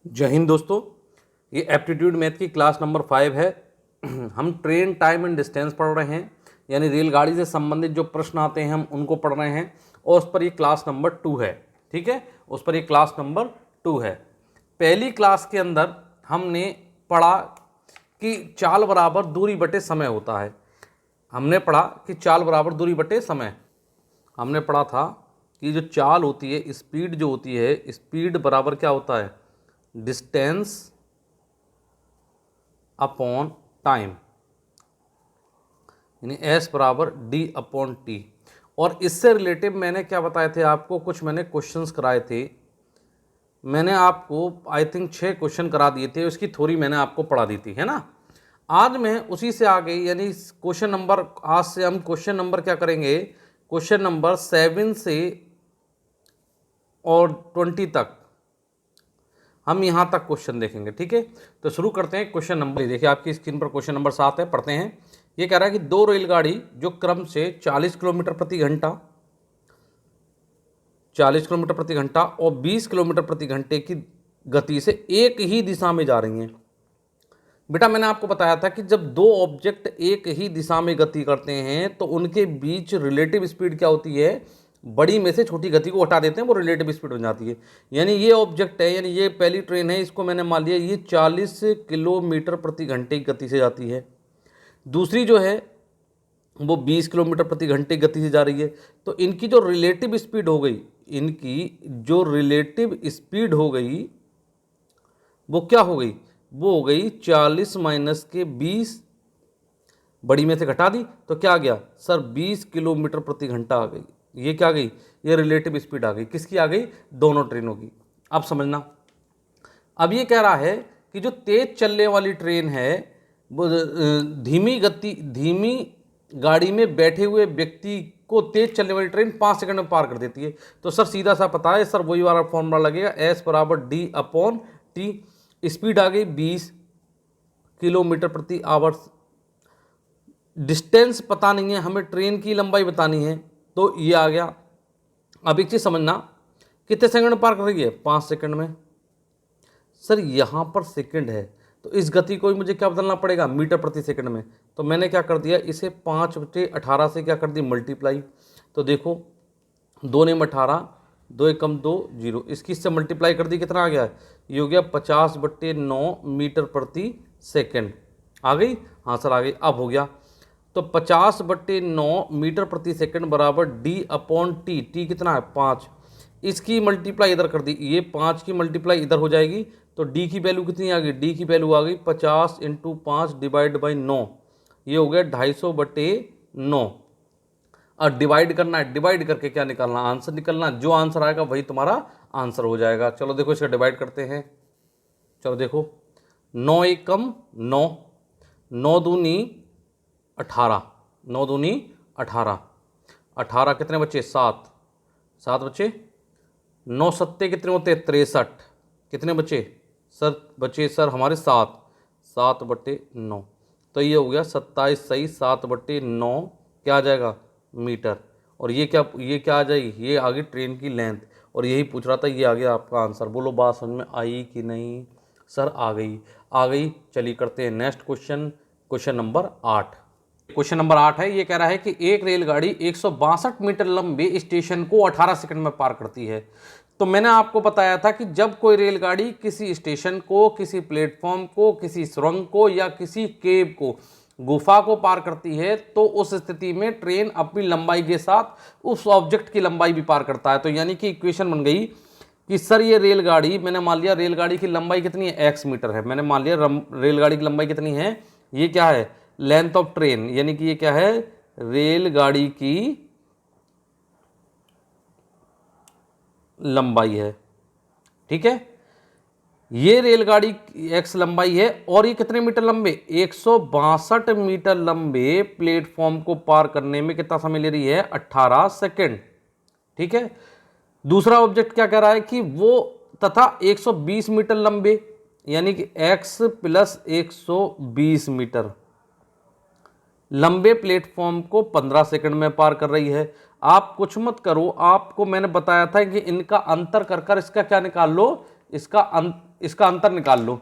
जय हिंद दोस्तों। ये एप्टीट्यूड मैथ की क्लास नंबर 5 है। हम ट्रेन टाइम एंड डिस्टेंस पढ़ रहे हैं, यानी रेलगाड़ी से संबंधित जो प्रश्न आते हैं हम उनको पढ़ रहे हैं और उस पर ये क्लास नंबर 2 है। ठीक है, उस पर ये क्लास नंबर 2 है। पहली क्लास के अंदर हमने पढ़ा कि चाल बराबर दूरी बटे समय होता है। हमने पढ़ा कि चाल बराबर दूरी बटे समय। हमने पढ़ा था कि जो चाल होती है, स्पीड जो होती है, स्पीड बराबर क्या होता है, डिस्टेंस अपॉन टाइम, यानी एस बराबर डी अपॉन टी। और इससे रिलेटिव मैंने क्या बताए थे आपको, कुछ मैंने क्वेश्चंस कराए थे। मैंने आपको आई थिंक 6 क्वेश्चन करा दिए थे, उसकी थ्योरी मैंने आपको पढ़ा दी थी, है ना। आज मैं उसी से आगे, यानी क्वेश्चन नंबर, आज से हम क्वेश्चन नंबर क्या करेंगे, क्वेश्चन नंबर 7 से और 20 तक हम यहाँ तक क्वेश्चन देखेंगे। ठीक है, तो शुरू करते हैं। क्वेश्चन नंबर देखिए, आपकी स्क्रीन पर क्वेश्चन नंबर 7 है, पढ़ते हैं। ये कह रहा है कि दो रेलगाड़ी जो क्रम से 40 किलोमीटर प्रति घंटा, 40 किलोमीटर प्रति घंटा और 20 किलोमीटर प्रति घंटे की गति से एक ही दिशा में जा रही हैं। बेटा मैंने आपको बताया था कि जब दो ऑब्जेक्ट एक ही दिशा में गति करते हैं तो उनके बीच रिलेटिव स्पीड क्या होती है, बड़ी में से छोटी गति को हटा देते हैं, वो रिलेटिव स्पीड बन जाती है। यानी ये ऑब्जेक्ट है, यानी ये पहली ट्रेन है, इसको मैंने मान लिया ये 40 किलोमीटर प्रति घंटे की गति से जाती है। दूसरी जो है वो 20 किलोमीटर प्रति घंटे की गति से जा रही है। तो इनकी जो रिलेटिव स्पीड हो गई, इनकी जो रिलेटिव स्पीड हो गई वो क्या हो गई, वो हो गई 40 माइनस के 20, बड़ी में से घटा दी तो क्या आ गया सर, 20 किलोमीटर प्रति घंटा आ गई। ये क्या आ गई, ये रिलेटिव स्पीड आ गई। किसकी आ गई, दोनों ट्रेनों की। अब समझना, अब ये कह रहा है कि जो तेज चलने वाली ट्रेन है वो धीमी गाड़ी में बैठे हुए व्यक्ति को तेज चलने वाली ट्रेन 5 सेकंड में पार कर देती है। तो सर सीधा सा पता है सर, वही वाला फॉर्मूला लगेगा, एस बराबर डी अपॉन टी। स्पीड आ गई 20 किलोमीटर प्रति आवर, डिस्टेंस पता नहीं है, हमें ट्रेन की लंबाई बतानी है, तो ये आ गया। अब एक चीज़ समझना, कितने सेकंड में पार कर रही है, 5 सेकंड में। सर यहाँ पर सेकंड है तो इस गति को मुझे क्या बदलना पड़ेगा, मीटर प्रति सेकंड में। तो मैंने क्या कर दिया, इसे 5/18 से क्या कर दी, मल्टीप्लाई। तो देखो 2 ने 18, 2 एकम 2 0, इसकी इससे मल्टीप्लाई कर दी, कितना आ गया, ये हो गया 50/9 मीटर प्रति सेकंड। आ गई, हाँ सर आ गई। अब हो गया, तो 50/9 मीटर प्रति सेकंड बराबर डी अपॉन टी। टी कितना है, 5। इसकी मल्टीप्लाई इधर कर दी, ये 5 की मल्टीप्लाई इधर हो जाएगी, तो डी की वैल्यू कितनी आ गई, डी की वैल्यू आ गई 50 × 5 डिवाइड बाई 9, ये हो गया 250/9। और डिवाइड करना है, डिवाइड करके क्या निकालना, आंसर निकलना। जो आंसर आएगा वही तुम्हारा आंसर हो जाएगा। चलो देखो इसका डिवाइड करते हैं। चलो देखो, 9 एकम 9, 9 दूनी 18, 9 दूनी 18, 18 कितने बचे, 7, 7 बचे, 9 सत्ते कितने होते, 63, कितने बचे सर, बचे सर हमारे 7, 7/9। तो ये हो गया 27 सही 7/9 क्या आ जाएगा, मीटर। और ये क्या आ जाएगी, ये आ गई ट्रेन की लेंथ। और यही पूछ रहा था, ये आ गया आपका आंसर। बोलो बात समझ में आई कि नहीं, सर आ गई, आ गई। चलिए करते हैं next question, question number 8। Question number 8 है, ये कह रहा है कि एक रेलगाड़ी 162 मीटर लंबे स्टेशन को 18 सेकंड में पार करती है। तो मैंने आपको बताया था कि जब कोई रेलगाड़ी किसी स्टेशन को, किसी प्लेटफॉर्म को, किसी सुरंग को या किसी केव को, गुफा को पार करती है तो उस स्थिति में ट्रेन अपनी लंबाई के साथ उस ऑब्जेक्ट की लंबाई भी पार करता है। तो यानी कि इक्वेशन बन गई कि सर ये रेलगाड़ी, मैंने मान लिया रेलगाड़ी की लंबाई कितनी है, x मीटर है। मैंने मान लिया रेलगाड़ी की लंबाई कितनी है, ये क्या है, लेंथ ऑफ ट्रेन, यानी कि ये क्या है, रेलगाड़ी की लंबाई है। ठीक है, ये रेलगाड़ी x लंबाई है और ये कितने मीटर लंबे, 162 मीटर लंबे प्लेटफॉर्म को पार करने में कितना समय ले रही है, 18 सेकंड। ठीक है, दूसरा ऑब्जेक्ट क्या कह रहा है कि वो तथा 120 मीटर लंबे, यानी कि x + 120 मीटर लंबे प्लेटफॉर्म को 15 सेकंड में पार कर रही है। आप कुछ मत करो, आपको मैंने बताया था कि इनका अंतर कर कर इसका क्या निकाल लो, इसका अंतर निकाल लो।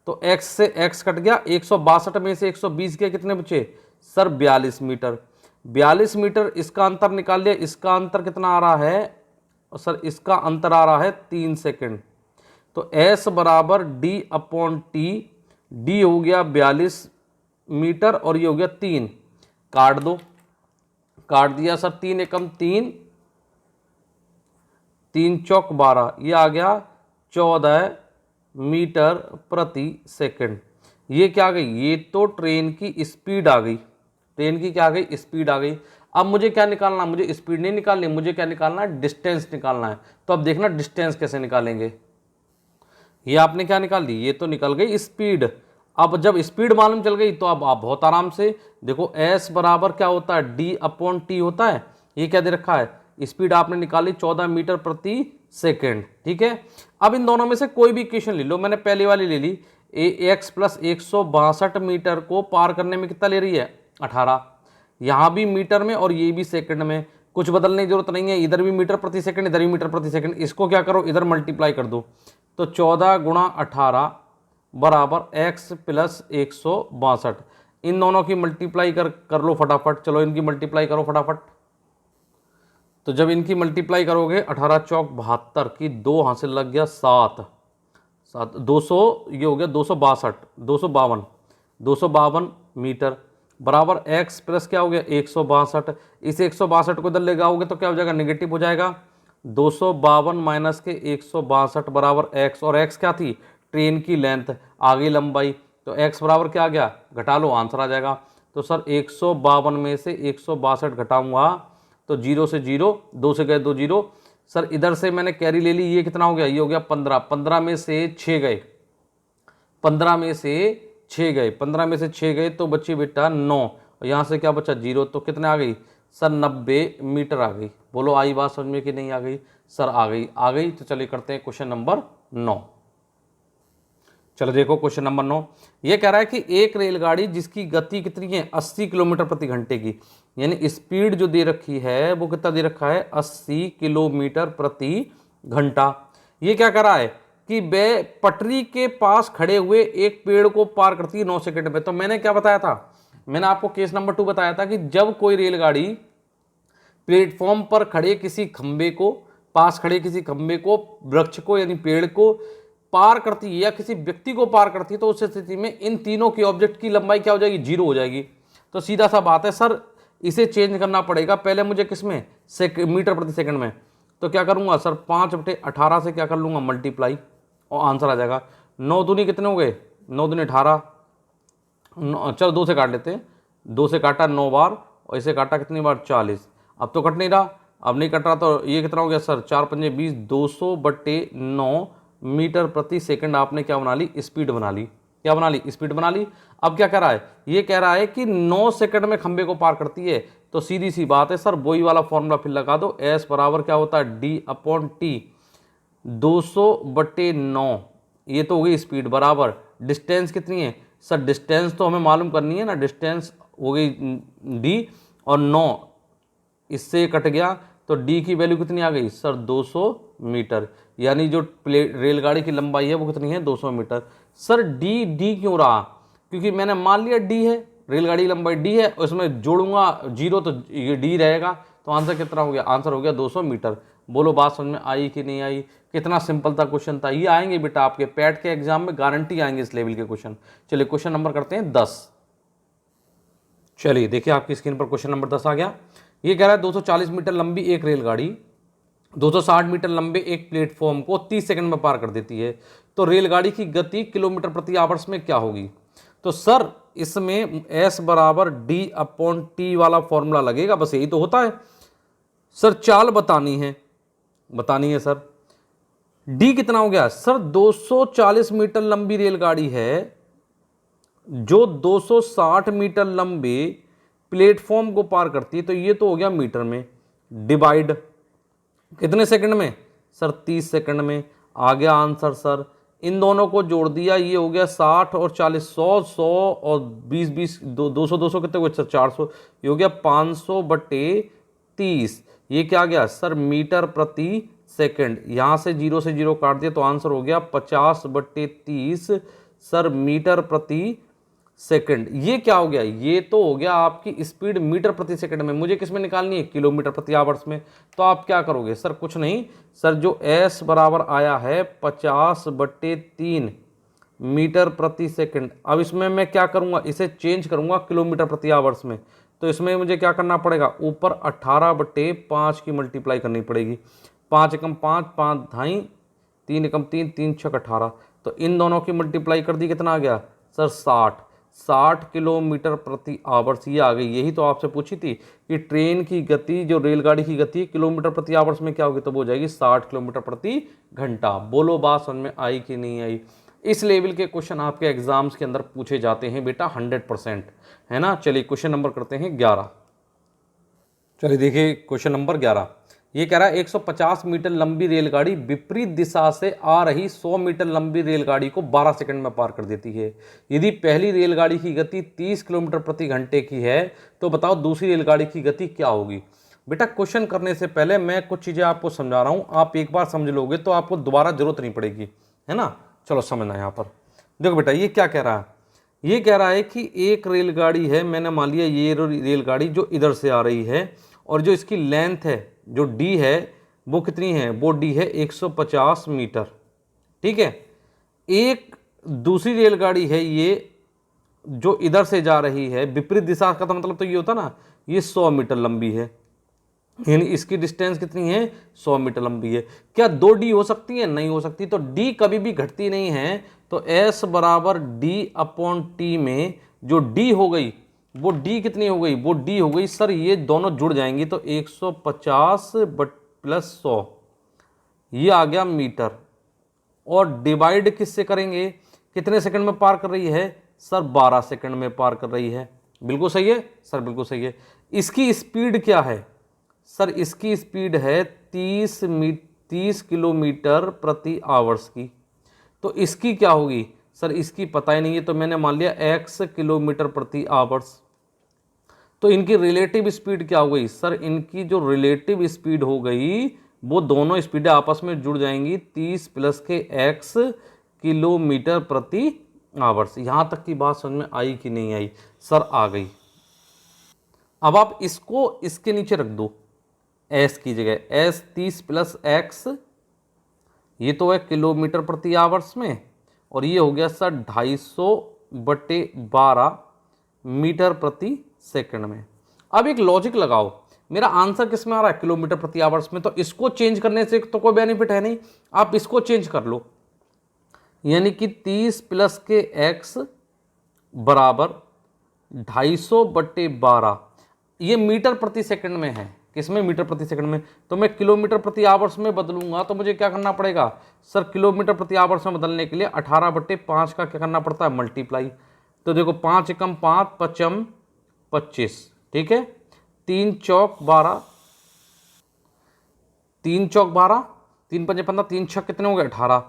तो x से x कट गया, 162 में से 120 के कितने बचे सर 42 मीटर। 42 मीटर इसका अंतर निकाल लिया, इसका अंतर कितना आ रहा है सर, इसका अंतर आ रहा है 3 सेकंड। तो s बराबर d अपॉन टी, d हो गया 42 मीटर और ये हो गया 3, काट दो, काट दिया सर, 3 एकम 3, 3 चौक 12, ये आ गया 14 मीटर प्रति सेकंड। ये क्या आ गई, ये तो ट्रेन की स्पीड आ गई, ट्रेन की क्या आ गई, स्पीड आ गई। अब मुझे क्या निकालना, मुझे स्पीड नहीं निकालनी, मुझे क्या निकालना है, डिस्टेंस निकालना है। तो अब देखना डिस्टेंस कैसे निकालेंगे। ये आपने क्या निकाल दी, ये तो निकल गई स्पीड। अब जब स्पीड मालूम चल गई तो अब आप बहुत आराम से देखो, s बराबर क्या होता है, d अपॉन टी होता है। ये क्या दे रखा है, स्पीड आपने निकाली 14 मीटर प्रति सेकेंड, ठीक है। अब इन दोनों में से कोई भी इक्वेशन ले लो, मैंने पहले वाली ले ली, x प्लस 162 मीटर को पार करने में कितना ले रही है 18, यहाँ भी मीटर में और ये भी सेकंड में, कुछ बदलने की जरूरत नहीं है, इधर भी मीटर प्रति सेकंड, इधर भी मीटर प्रति सेकंड। इसको क्या करो, इधर मल्टीप्लाई कर दो, तो 14 गुणा 18 बराबर x प्लस 162। इन दोनों की मल्टीप्लाई कर लो फटाफट, चलो इनकी मल्टीप्लाई करो फटाफट। तो जब इनकी मल्टीप्लाई करोगे 18 चौक 72 की 2 हाथ से लग गया 7, 200, ये हो गया 252, 252 मीटर बराबर x प्लस क्या हो गया 162। इस 162 को इधर ले जाओगे तो क्या हो जाएगा, नेगेटिव हो जाएगा। 252 माइनस के 162 बराबर x, और x क्या थी, ट्रेन की लेंथ, आगे लंबाई, तो x बराबर क्या आ गया, घटा लो आंसर आ जाएगा। तो सर 152 में से 162 घटाऊंगा तो 0 से 0, 2 से गए 2 0। सर इधर से मैंने कैरी ले ली, ये कितना हो गया, ये हो गया 15, 15 में से 6 गए, 15 में से 6 गए, 15 में से 6 गए तो बची बेटा 9, और यहाँ से क्या बचा 0, तो कितने आ गई सर 90 मीटर आ गई। बोलो आई बात समझ में कि नहीं आ गई सर, आ गई, आ गई। तो चलिए करते हैं क्वेश्चन नंबर 9। चलो देखो क्वेश्चन नंबर 9, ये कह रहा है कि एक रेलगाड़ी जिसकी गति कितनी है 80 किलोमीटर प्रति घंटे की, यानी स्पीड जो दे रखी है वो कितना दे रखा है 80 किलोमीटर प्रति घंटा। ये क्या कर रहा है कि वे पटरी के पास खड़े हुए एक पेड़ को पार करती है 9 सेकंड में। तो मैंने क्या बताया था, मैंने आपको केस नंबर 2 बताया था कि जब कोई रेलगाड़ी प्लेटफॉर्म पर खड़े किसी खंबे को, पास खड़े किसी खंबे को, वृक्ष को यानी पेड़ को पार करती है या किसी व्यक्ति को पार करती है, तो उस स्थिति में इन तीनों के ऑब्जेक्ट की लंबाई क्या हो जाएगी, 0 हो जाएगी। तो सीधा सा बात है सर, इसे चेंज करना पड़ेगा पहले मुझे, किसमें, मीटर प्रति सेकंड में। तो क्या करूंगा सर 5/18 से क्या कर लूंगा मल्टीप्लाई, और आंसर आ जाएगा। 9 दूनी कितने हो गए, 9 दूनी 18, चलो 2 से काट लेते हैं, 2 से काटा 9 बार, और इसे काटा कितनी बार 40। अब तो कट नहीं रहा, अब नहीं कट रहा, तो ये कितना हो गया सर 4 पंजे 20, 200/9 मीटर प्रति सेकंड आपने क्या बना ली, स्पीड बना ली। क्या बना ली, स्पीड बना ली। अब क्या कह रहा है, ये कह रहा है कि 9 सेकंड में खंबे को पार करती है। तो सीधी सी बात है सर, वही वाला फॉर्मूला फिर लगा दो, s बराबर क्या होता है d अपॉन टी, 200/9, ये तो हो गई स्पीड, बराबर डिस्टेंस कितनी है सर, डिस्टेंस तो हमें मालूम करनी है ना, डिस्टेंस हो गई d, और 9 इससे कट गया तो d की वैल्यू कितनी आ गई सर 200 मीटर, यानी जो रेलगाड़ी की लंबाई है वो कितनी है 200 मीटर। सर d क्यों रहा, क्योंकि मैंने मान लिया d है, रेलगाड़ी की लंबाई d है, उसमें जोड़ूंगा 0 तो ये d रहेगा। तो आंसर कितना हो गया, आंसर हो गया 200 मीटर। बोलो बात समझ में आई कि नहीं आई, कितना सिंपल था क्वेश्चन था। ये आएंगे बेटा आपके पैट के एग्जाम में, गारंटी आएंगे इस लेवल के क्वेश्चन। चलिए क्वेश्चन नंबर करते हैं 10। चलिए देखिए आपकी स्क्रीन पर क्वेश्चन नंबर 10 आ गया। ये कह रहा है 240 मीटर लंबी एक रेलगाड़ी 260 मीटर लंबे एक प्लेटफॉर्म को 30 सेकंड में पार कर देती है, तो रेलगाड़ी की गति किलोमीटर प्रति आवर्स में क्या होगी। तो सर इसमें s बराबर d अपॉन टी वाला फॉर्मूला लगेगा, बस यही तो होता है सर। चाल बतानी है सर। d कितना हो गया सर, 240 मीटर लंबी रेलगाड़ी है जो 260 मीटर लंबे प्लेटफॉर्म को पार करती है, तो ये तो हो गया मीटर में, डिवाइड कितने सेकंड में सर 30 सेकंड में। आ गया आंसर सर, इन दोनों को जोड़ दिया, ये हो गया 60 और 40, 100 और 20 200 कितने हुए सर 400, ये हो गया 500/30। ये क्या आ गया सर मीटर प्रति सेकंड। यहाँ से 0 काट दिया तो आंसर हो गया 50/30 सर मीटर प्रति सेकंड। ये क्या हो गया, ये तो हो गया आपकी स्पीड मीटर प्रति सेकंड में, मुझे किस में निकालनी है, किलोमीटर प्रति आवर्स में। तो आप क्या करोगे सर, कुछ नहीं सर, जो s बराबर आया है 50/3 मीटर प्रति सेकंड। अब इसमें मैं क्या करूंगा, इसे चेंज करूंगा किलोमीटर प्रति आवर्स में। तो इसमें मुझे क्या करना पड़ेगा, ऊपर 18/5 की मल्टीप्लाई करनी पड़ेगी। 5 एकम 5, 5 ढाई, 3 एकम 3, 3 छक 18। तो इन दोनों की मल्टीप्लाई कर दी, कितना आ गया सर 60 किलोमीटर प्रति आवर्स। ये आ गई, यही तो आपसे पूछी थी कि ट्रेन की गति, जो रेलगाड़ी की गति किलोमीटर प्रति आवर्स में क्या होगी, तो वो हो जाएगी 60 किलोमीटर प्रति घंटा। बोलो बात समझ में आई कि नहीं आई। इस लेवल के क्वेश्चन आपके एग्जाम्स के अंदर पूछे जाते हैं बेटा 100%, है ना। चलिए क्वेश्चन नंबर करते हैं 11। चलिए देखिए क्वेश्चन नंबर 11, ये कह रहा है 150 मीटर लंबी रेलगाड़ी विपरीत दिशा से आ रही 100 मीटर लंबी रेलगाड़ी को 12 सेकंड में पार कर देती है। यदि पहली रेलगाड़ी की गति 30 किलोमीटर प्रति घंटे की है तो बताओ दूसरी रेलगाड़ी की गति क्या होगी। बेटा क्वेश्चन करने से पहले मैं कुछ चीज़ें आपको समझा रहा हूँ, आप एक बार समझ लोगे तो आपको दोबारा जरूरत नहीं पड़ेगी, है ना। चलो समझना यहाँ पर, देखो बेटा ये क्या कह रहा है, ये कह रहा है कि एक रेलगाड़ी है, मैंने मान लिया ये रेलगाड़ी जो इधर से आ रही है, और जो इसकी लेंथ है जो डी है वो कितनी है, वो डी है 150 मीटर, ठीक है। एक दूसरी रेलगाड़ी है ये जो इधर से जा रही है विपरीत दिशा का, तो मतलब तो ये होता ना, ये 100 मीटर लंबी है, यानी इसकी डिस्टेंस कितनी है 100 मीटर लंबी है। क्या 2 डी हो सकती है, नहीं हो सकती, तो डी कभी भी घटती नहीं है। तो S बराबर D/T में जो डी हो गई वो डी कितनी हो गई, वो डी हो गई सर, ये दोनों जुड़ जाएंगी तो 150 + 100 ये आ गया मीटर, और डिवाइड किससे करेंगे, कितने सेकंड में पार कर रही है सर, 12 सेकंड में पार कर रही है। बिल्कुल सही है सर, बिल्कुल सही है। इसकी स्पीड क्या है सर, इसकी स्पीड है 30 किलोमीटर प्रति आवर्स की। तो इसकी क्या होगी सर, इसकी पता ही नहीं है, तो मैंने मान लिया x किलोमीटर प्रति आवर्स। तो इनकी रिलेटिव स्पीड क्या हो गई सर, इनकी जो रिलेटिव स्पीड हो गई वो दोनों स्पीडें आपस में जुड़ जाएंगी, 30 + के x किलोमीटर प्रति आवर्स। यहाँ तक की बात समझ में आई कि नहीं आई सर, आ गई। अब आप इसको इसके नीचे रख दो, s की जगह s 30 + x, ये तो है किलोमीटर प्रति आवर्स में, और ये हो गया सर 250/12 मीटर प्रति सेकंड में। अब एक लॉजिक लगाओ, मेरा आंसर किस में आ रहा है, किलोमीटर प्रति आवर्स में, तो इसको चेंज करने से तो कोई बेनिफिट है नहीं, आप इसको चेंज कर लो, यानी कि 30 + के x बराबर 250/12, ये मीटर प्रति सेकंड में है, किसमें, मीटर प्रति सेकंड में। तो मैं किलोमीटर प्रति आवर्स में बदलूंगा तो मुझे क्या करना पड़ेगा सर, किलोमीटर प्रति आवर्स में बदलने के लिए 18/5 का क्या करना पड़ता है, मल्टीप्लाई। तो देखो 5 एकम 5, 5 25, ठीक है, 3 चौक 12, 3 चौक 12, 3 पंजे 15, 3 छक कितने हो गए 18।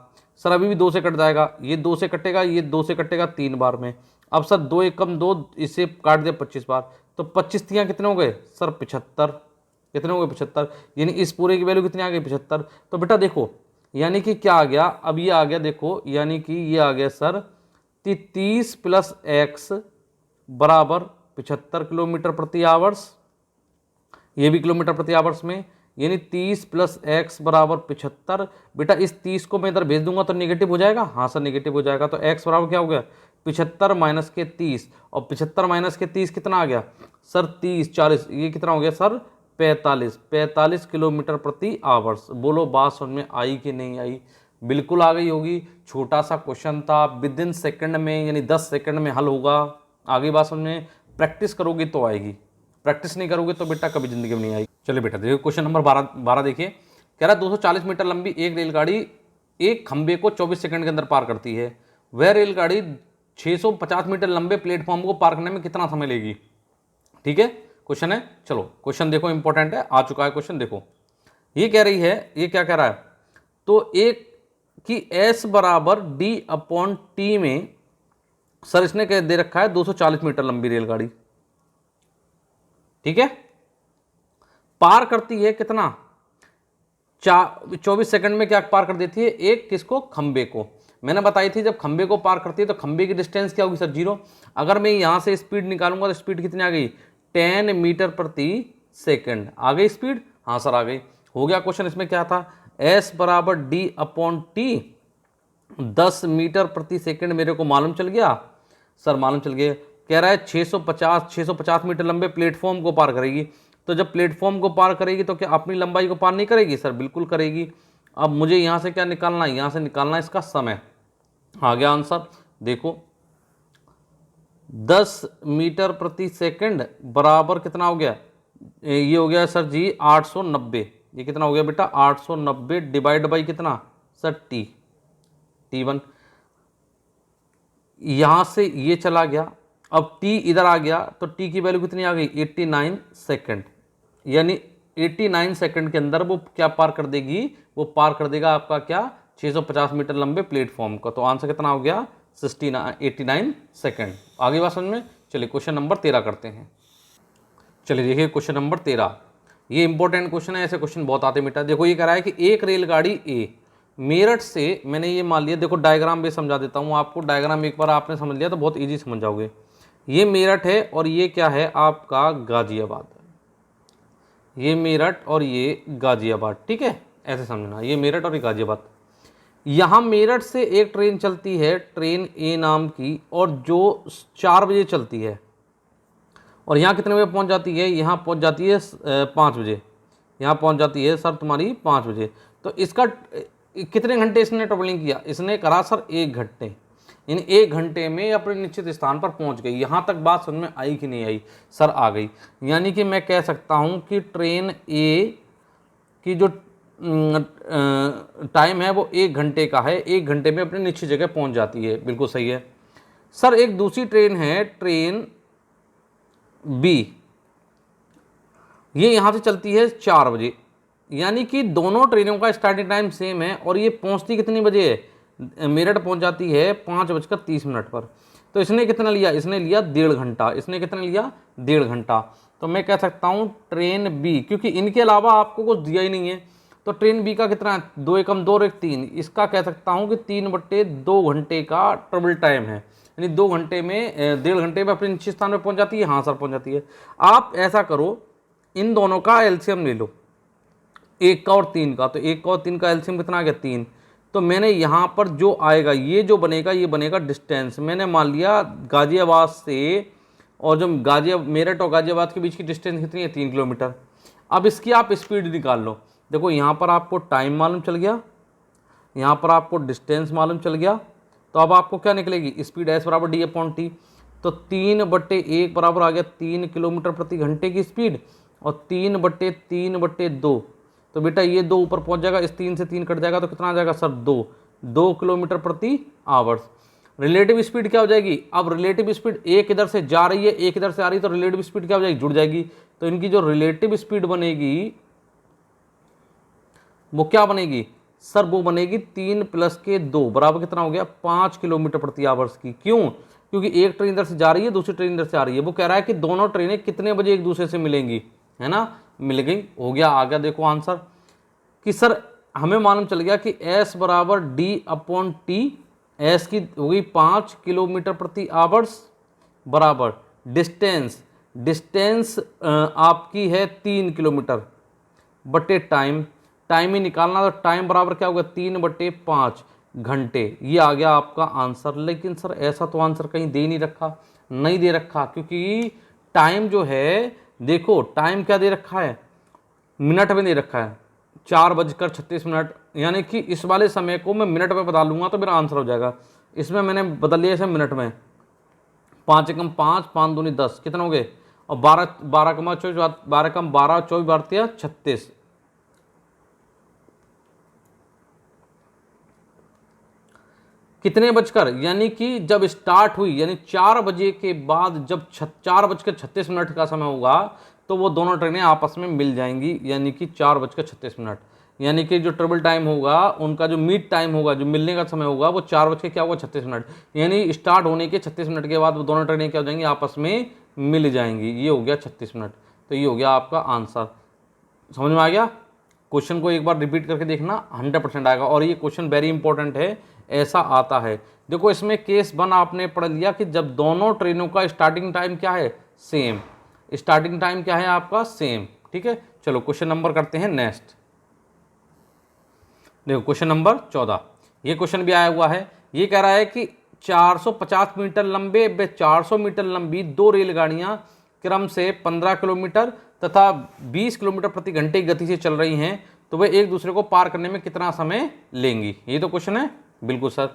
सर अभी भी 2 से कट जाएगा, ये 2 से कटेगा, ये 2 से कटेगा 3 बार में। अब सर 2 एकम 2, इसे काट दिया 25 बार, तो 25 तियाँ कितने हो गए सर 75, कितने हो गए 75, यानी इस पूरे की वैल्यू कितनी आ गई 75। तो बेटा देखो यानी कि क्या आ गया, अब ये आ गया देखो, यानी कि ये आ गया सर 30 + x बराबर 75 किलोमीटर प्रति आवर्स, ये भी किलोमीटर प्रति आवर्स में, यानी 30 + x बराबर 75। बेटा इस 30 को मैं इधर भेज दूंगा तो नेगेटिव हो जाएगा, हाँ सर नेगेटिव हो जाएगा। तो x बराबर क्या हो गया 75 - के 30, और 75 - के 30 कितना आ गया सर 30, 40, ये कितना हो गया सर 45 किलोमीटर प्रति आवर्स। बोलो बात समझ में आई कि नहीं आई, बिल्कुल आ गई होगी। छोटा सा क्वेश्चन था, विद इन सेकंड में यानी 10 सेकंड में हल होगा। आगे बात समझ में, प्रैक्टिस करोगे तो आएगी, प्रैक्टिस नहीं करोगे तो बेटा कभी जिंदगी में नहीं आएगी। चलिए बेटा देखिए क्वेश्चन नंबर 12 देखिए, कह रहा है 240 मीटर लंबी एक रेलगाड़ी एक खंबे को 24 सेकंड के अंदर पार करती है, वह रेलगाड़ी 650 मीटर लंबे प्लेटफॉर्म को पार करने में कितना समय लेगी। ठीक है क्वेश्चन है, चलो क्वेश्चन देखो इंपॉर्टेंट है, आ चुका है क्वेश्चन। देखो ये कह रही है, ये क्या कह रहा है, तो एक कि S बराबर D/T में सर इसने कह दे रखा है 240 मीटर लंबी रेलगाड़ी, ठीक है, पार करती है कितना 24 सेकंड में क्या पार कर देती है, एक किसको, खंबे को। मैंने बताई थी जब खंबे को पार करती है तो खंबे की डिस्टेंस क्या होगी सर, 0। अगर मैं यहाँ से स्पीड निकालूंगा तो स्पीड कितनी आ गई, 10 मीटर प्रति सेकंड। आ गई स्पीड, हाँ सर आ गई। हो गया क्वेश्चन। इसमें क्या था, S बराबर डी अपॉन टी, 10 मीटर प्रति सेकंड मेरे को मालूम चल गया सर, मालूम चल गया। कह रहा है 650 मीटर लंबे प्लेटफॉर्म को पार करेगी। तो जब प्लेटफॉर्म को पार करेगी तो क्या अपनी लंबाई को पार नहीं करेगी सर, बिल्कुल करेगी। अब मुझे यहाँ से क्या निकालना है, यहाँ से निकालना है इसका समय। आ गया आंसर, देखो 10 मीटर प्रति सेकंड बराबर कितना हो गया, ये हो गया सर जी 890। ये कितना हो गया बेटा, 890 डिवाइड बाई कितना सर, T1। यहाँ से ये चला गया, अब T इधर आ गया तो T की वैल्यू कितनी आ गई, 89 सेकंड। यानी 89 सेकंड के अंदर वो क्या पार कर देगी, वो पार कर देगा आपका क्या, 650 मीटर लंबे प्लेटफॉर्म का। तो आंसर कितना हो गया, 89 सेकंड। आगे बात समझ में। चलिए क्वेश्चन नंबर 13 करते हैं। चलिए देखिए क्वेश्चन नंबर 13, ये इंपॉर्टेंट क्वेश्चन है, ऐसे क्वेश्चन बहुत आते बेटा। देखो ये कह रहा है कि एक रेलगाड़ी ए मेरठ से, मैंने ये मान लिया, देखो डायग्राम भी समझा देता हूँ आपको। डायग्राम एक बार आपने समझ लिया तो बहुत इजी समझ जाओगे। ये मेरठ है और ये क्या है आपका गाजियाबाद। ये मेरठ और ये गाजियाबाद, ठीक है, ऐसे समझना, ये मेरठ और ये गाजियाबाद। यहाँ मेरठ से एक ट्रेन चलती है, ट्रेन ए नाम की, और जो 4 बजे चलती है, और यहाँ कितने बजे पहुँच जाती है, यहाँ पहुँच जाती है 5 बजे। यहाँ पहुँच जाती है सर तुम्हारी 5 बजे। तो इसका कितने घंटे इसने ट्रेवलिंग किया, इसने करा सर 1 घंटे। इन 1 घंटे में अपने निश्चित स्थान पर पहुंच गई। यहाँ तक बात समझ में आई कि नहीं आई सर, आ गई। यानी कि मैं कह सकता हूँ कि ट्रेन ए की जो टाइम है वो 1 घंटे का है, 1 घंटे में अपनी निश्चित जगह पहुंच जाती है, बिल्कुल सही है सर। एक दूसरी ट्रेन है, ट्रेन बी, ये यहाँ से चलती है 4 बजे। यानी कि दोनों ट्रेनों का स्टार्टिंग टाइम सेम है, और ये पहुँचती कितनी बजे है, मेरठ पहुँच जाती है 5:30 पर। तो इसने कितना लिया, इसने लिया 1.5 घंटा। इसने कितना लिया, 1.5 घंटा। तो मैं कह सकता हूँ ट्रेन बी, क्योंकि इनके अलावा आपको कुछ दिया ही नहीं है, तो ट्रेन बी का कितना है, 2 एकम 2 और 1 3, इसका कह सकता हूँ कि 3/2 घंटे का ट्रेवल टाइम है। यानी 2 घंटे में, 1.5 घंटे में अपने निश्चित स्थान पर पहुँच जाती है। हाँ सर पहुँच जाती है। आप ऐसा करो, इन दोनों का एलसीएम ले लो, 1 का और 3 का। तो 1 का और 3 का एलसीएम कितना आ गया, 3। तो मैंने यहाँ पर जो आएगा, ये जो बनेगा, ये बनेगा डिस्टेंस। मैंने मान लिया गाजियाबाद से, और जो मेरठ और गाजियाबाद के बीच की डिस्टेंस कितनी है, 3 किलोमीटर। अब इसकी आप स्पीड निकाल लो। देखो यहाँ पर आपको टाइम मालूम चल गया, यहाँ पर आपको डिस्टेंस मालूम चल गया। तो अब आपको क्या निकलेगी, स्पीड S बराबर डी अपॉन टी। तो 3/1 बराबर आ गया 3 किलोमीटर प्रति घंटे की स्पीड, और 3/3/2। तो बेटा ये 2 ऊपर पहुंच जाएगा, इस 3 से 3 कट जाएगा, तो कितना आ जाएगा सर, 2 किलोमीटर प्रति आवर्स। रिलेटिव स्पीड क्या हो जाएगी, अब रिलेटिव स्पीड एक इधर से जा रही है, एक इधर से आ रही है, तो रिलेटिव स्पीड क्या हो जाएगी, जुड़ जाएगी। तो इनकी जो रिलेटिव स्पीड बनेगी वो क्या बनेगी सर, वो बनेगी 3 + 2 बराबर कितना हो गया, 5 किलोमीटर प्रति आवर्स की। क्यों, क्योंकि एक ट्रेन इधर से जा रही है, दूसरी ट्रेन इधर से आ रही है। वो कह रहा है कि दोनों ट्रेनें कितने बजे एक दूसरे से मिलेंगी, है ना, मिल गई। हो गया, आ गया देखो आंसर कि सर हमें मालूम चल गया कि S बराबर डी अपॉन टी, एस की हो गई 5 किलोमीटर प्रति आवर्स, बराबर डिस्टेंस आपकी है 3 किलोमीटर, बटे टाइम ही निकालना। तो टाइम बराबर क्या होगा, 3/5 घंटे। ये आ गया आपका आंसर। लेकिन सर ऐसा तो आंसर कहीं दे नहीं रखा, नहीं दे रखा, क्योंकि टाइम जो है, देखो टाइम क्या दे रखा है, मिनट में दे रखा है, 4:36। यानी कि इस वाले समय को मैं मिनट में बता लूंगा तो मेरा आंसर हो जाएगा। इसमें मैंने बदल लिया इसे मिनट में, 5 एकम 5, 5 दूनी 10, कितने हो गए, और 12 कम 24, 12 कम 12, 24 भारतीय 36। कितने बजकर, यानी कि जब स्टार्ट हुई, यानी 4 बजे के बाद जब 4:36 का समय होगा, तो वो दोनों ट्रेनें आपस में मिल जाएंगी। यानी कि 4:36, यानी कि जो ट्रेवल टाइम होगा, उनका जो मीट टाइम होगा, जो मिलने का समय होगा, वो 4:36। यानी स्टार्ट होने के 36 मिनट के बाद वो दोनों ट्रेनें क्या हो जाएंगी, आपस में मिल जाएंगी। ये हो गया 36 मिनट। तो ये हो गया आपका आंसर, समझ में आ गया। क्वेश्चन को एक बार रिपीट करके देखना, 100% आएगा। और ये क्वेश्चन वेरी इंपॉर्टेंट है, ऐसा आता है। देखो इसमें केस 1 आपने पढ़ लिया कि जब दोनों ट्रेनों का स्टार्टिंग टाइम क्या है, सेम, स्टार्टिंग टाइम क्या है आपका, सेम, ठीक है। चलो क्वेश्चन नंबर करते हैं नेक्स्ट। देखो क्वेश्चन नंबर 14, ये क्वेश्चन भी आया हुआ है। ये कह रहा है कि 450 मीटर लंबे व 400 मीटर लंबी दो रेलगाड़ियां क्रम से 15 किलोमीटर तथा 20 किलोमीटर प्रति घंटे की गति से चल रही हैं, तो वे एक दूसरे को पार करने में कितना समय लेंगी। ये तो क्वेश्चन है, बिल्कुल सर।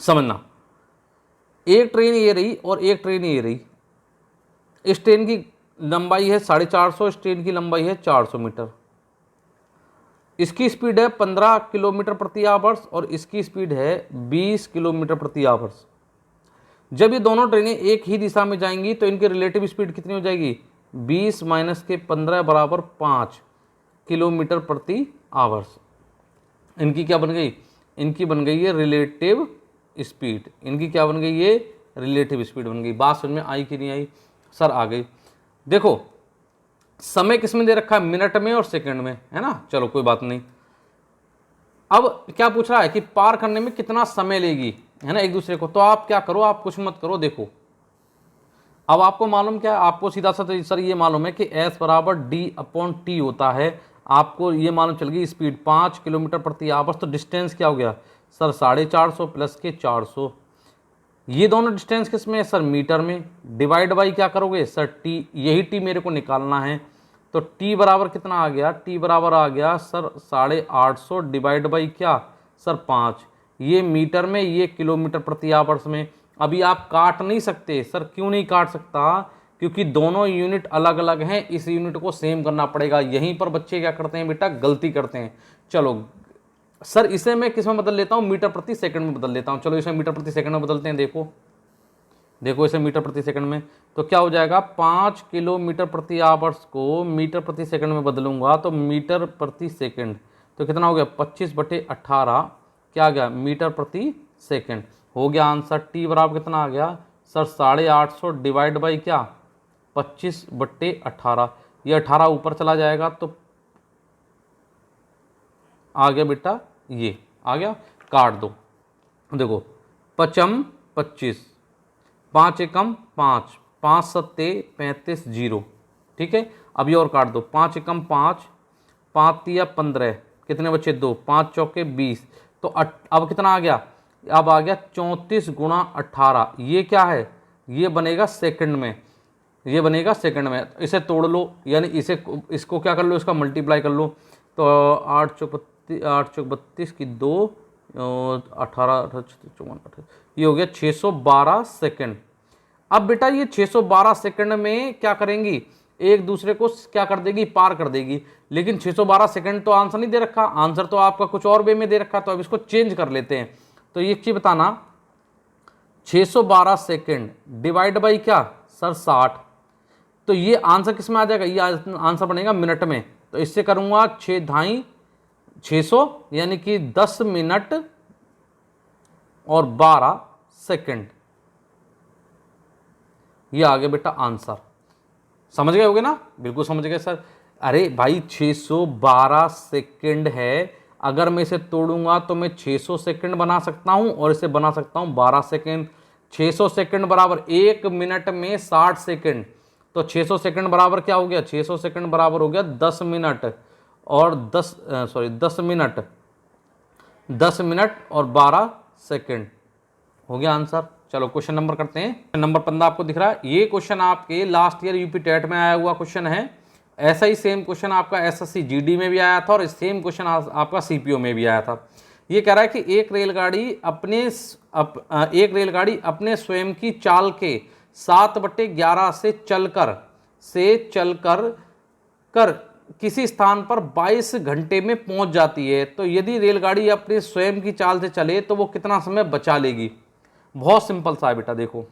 समझना, एक ट्रेन ये रही और एक ट्रेन ये रही। इस ट्रेन की लंबाई है 450, इस ट्रेन की लंबाई है 400 मीटर। इसकी स्पीड है 15 किलोमीटर प्रति आवर्स और इसकी स्पीड है 20 किलोमीटर प्रति आवर्स। जब ये दोनों ट्रेनें एक ही दिशा में जाएंगी तो इनकी रिलेटिव स्पीड कितनी हो जाएगी, 20 माइनस के 15 बराबर 5 किलोमीटर प्रति आवर्स। इनकी क्या बन गई, इनकी बन गई है रिलेटिव स्पीड। इनकी क्या बन गई, ये रिलेटिव स्पीड बन गई। बात समझ में आई कि नहीं आई सर? आ गई। देखो समय किसमें दे रखा है, मिनट में और सेकंड में, है ना। चलो कोई बात नहीं। अब क्या पूछ रहा है कि पार करने में कितना समय लेगी, है ना, एक दूसरे को। तो आप क्या करो, आप कुछ मत करो। देखो अब आपको मालूम क्या है, आपको सीधा सा सर ये मालूम है कि S बराबर D/T होता है। आपको ये मालूम चल गई स्पीड 5 किलोमीटर प्रति आवर्स। तो डिस्टेंस क्या हो गया सर, 450 प्लस के 400। ये दोनों डिस्टेंस किस में है सर, मीटर में। डिवाइड बाई क्या करोगे सर, टी, यही टी मेरे को निकालना है। तो टी बराबर कितना आ गया, टी बराबर आ गया सर 850 डिवाइड बाई क्या सर 5। ये मीटर में, ये किलोमीटर प्रति आवर्स में। अभी आप काट नहीं सकते सर, क्यों नहीं काट सकता, क्योंकि दोनों यूनिट अलग अलग हैं, इस यूनिट को सेम करना पड़ेगा। यहीं पर बच्चे क्या करते हैं बेटा, गलती करते हैं। चलो सर इसे मैं किस में बदल लेता हूँ, मीटर प्रति सेकंड में बदल लेता हूँ। चलो इसे मीटर प्रति सेकंड में बदलते हैं। देखो देखो इसे मीटर प्रति सेकंड में, तो क्या हो जाएगा, 5 किलोमीटर प्रति आवर्स को मीटर प्रति सेकंड में बदलूंगा तो मीटर प्रति सेकंड तो कितना हो गया, 25/18 क्या आ गया, मीटर प्रति सेकंड हो गया आंसर। टी बराबर कितना आ गया सर, 850 डिवाइड बाई क्या 25/18। ये 18 ऊपर चला जाएगा तो आ गया बेटा, ये आ गया, काट दो। देखो 5 25, 5 एकम 5, 5 सत्ते 35 0, ठीक है। अभी और काट दो, 5 एकम 5, 5 तिया 15, कितने बचे 2, 5 चौके 20। तो अब कितना आ गया, अब आ गया 34 गुणा 18। ये क्या है, ये बनेगा सेकंड में, ये बनेगा सेकंड में। इसे तोड़ लो, यानी इसको क्या कर लो, इसका मल्टीप्लाई कर लो। तो 8 चौक 32 की 2, 18 54, ये हो गया 612 सेकंड। अब बेटा ये 612 सेकंड में क्या करेंगी, एक दूसरे को क्या कर देगी, पार कर देगी। लेकिन 612 सेकंड तो आंसर नहीं दे रखा, आंसर तो आपका कुछ और वे में दे रखा। तो अब इसको चेंज कर लेते हैं। तो ये चीज बताना, 612 सेकंड डिवाइड बाई क्या सर 60। तो ये आंसर किस में आ जाएगा, ये आंसर बनेगा मिनट में। तो इससे करूंगा 6 ढाई 600, यानी कि 10 मिनट और 12 सेकंड। ये आ गया बेटा आंसर। समझ गए होगे ना, बिल्कुल समझ गए सर। अरे भाई 612 सेकंड है, अगर मैं इसे तोड़ूंगा तो मैं 600 सेकंड बना सकता हूं और इसे बना सकता हूं 12 सेकंड। 600 सेकंड बराबर 1 मिनट में 60 सेकंड। तो 600 सेकंड बराबर क्या हो गया, 600 सेकंड बराबर हो गया 10 मिनट और 10 मिनट, 10 मिनट और 12 सेकंड हो गया आंसर। चलो क्वेश्चन नंबर करते हैं। क्वेश्चन नंबर 15 आपको दिख रहा है। ये क्वेश्चन आपके लास्ट ईयर यूपी टेट में आया हुआ क्वेश्चन है। ऐसा ही सेम क्वेश्चन आपका एसएससी जीडी में भी आया था और सेम क्वेश्चन आपका सीपीओ में भी आया था। ये कह रहा है कि एक रेलगाड़ी अपने स्वयं की चाल के 7/11 से चलकर किसी स्थान पर 22 घंटे में पहुंच जाती है। तो यदि रेलगाड़ी अपने स्वयं की चाल से चले तो वो कितना समय बचा लेगी। बहुत सिंपल सा है बेटा। देखो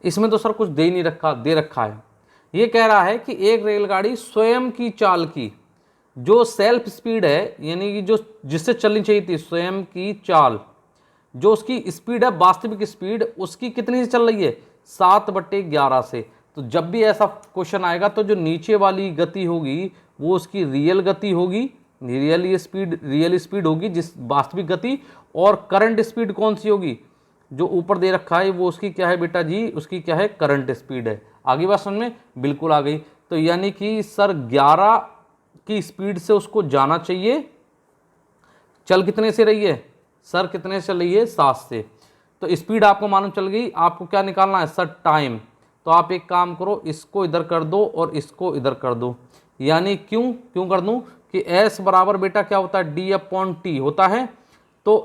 इसमें तो सर कुछ दे रखा है। ये कह रहा है कि एक रेलगाड़ी स्वयं की चाल की जो सेल्फ स्पीड है, यानी कि जो जिससे चलनी चाहिए थी, स्वयं की चाल जो उसकी स्पीड है, वास्तविक स्पीड उसकी कितनी से चल रही है, 7/11 से। तो जब भी ऐसा क्वेश्चन आएगा तो जो नीचे वाली गति होगी वो उसकी रियल गति होगी, रियल स्पीड होगी जिस वास्तविक गति, और करंट स्पीड कौन सी होगी, जो ऊपर दे रखा है वो उसकी क्या है बेटा जी, उसकी क्या है, करंट स्पीड है। आगे बात समझ में, बिल्कुल आ गई। तो यानी कि सर 11 की स्पीड से उसको जाना चाहिए, चल कितने से रही है सर, कितने से चल रही है, 7 से। तो स्पीड आपको मालूम चल गई, आपको क्या निकालना है सर, टाइम। तो आप एक काम करो, इसको इधर कर दो और इसको इधर कर दो, यानी क्यों कर दूं कि S बराबर बेटा क्या होता है, D/T होता है। तो